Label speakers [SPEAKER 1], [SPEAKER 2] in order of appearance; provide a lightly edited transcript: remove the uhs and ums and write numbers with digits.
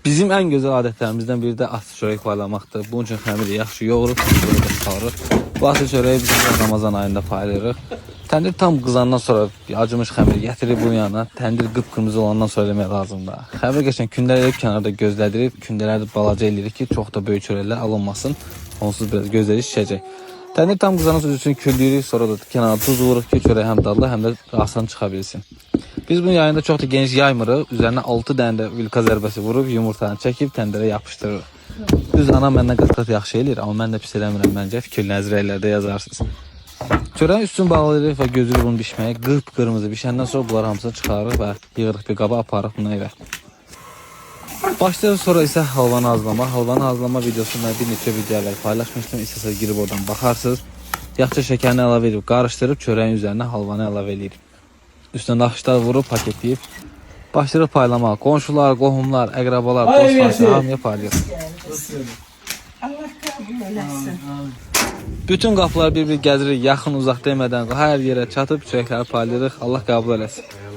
[SPEAKER 1] Bizim en güzel adetlerimizden biri de asıl çörek paylamaqdır. Bunun üçün xəmiri yaxşı yoğurup çörəkdə çıxarırıq. Bu asıl çöreği biz Ramazan ayında paylayırıq. Təndir tam qızandan sonra acımış xəmiri gətirib bunun yanına. Təndir qıpqırmızı olandan sonra eləmək lazımdır. Xəmir geçən kündələr eləyib kənarda gözlədirib, kündələri balaca eləyirik ki, çox da böyük çörəklər alınmasın. Onsuz biraz gözləri şişəcək. Təndir tam qızandan sonra üstünü küldürürük, sonra da kənara tuz vururuq ki, çörək həm dadlı, həm də asan çıxa bilsin. Biz bunun yayında çox da geniş yaymırıq. Üzərinə 6 dənə də vilka zərbəsi vurub yumurtanı çəkib təndirə yapışdırırıq. Düz anam məndən qat-qat yaxşı eləyir, amma mən də pis eləmirəm məncə. Fikirlərinizi rəylərdə yazarsınız. Çörəyin üstünü bağlayırıq və gözürük bunu bişməyə. Qıpqırmızı bişəndən sonra bunları hamısını çıxarırıq və yığırıq bir qaba, aparırıq bunu evə. Başlayırıq sonra isə halvanı hazırlamaq. Halvanı hazırlama videosunu mən bir neçə videolar paylaşmışdım. İstəsəz girib oradan baxarsınız. Yaxşı şəkərini əlavə edib, qarışdırıb çörəyin üzərinə halvanı əlavə edirik. Üstünə naxışlar vurub, paketləyib. Başlayırıq paylamağa. Qonşular, qohumlar, əqrabalar, dostlar, hamıya paylayırıq.
[SPEAKER 2] Allah kabul eləsin.
[SPEAKER 1] Bütün qapıları bir-bir gəzirik, yaxın uzaq demədən hər yerə çatıb çörəkləri paylayırıq. Allah qəbul eləsin.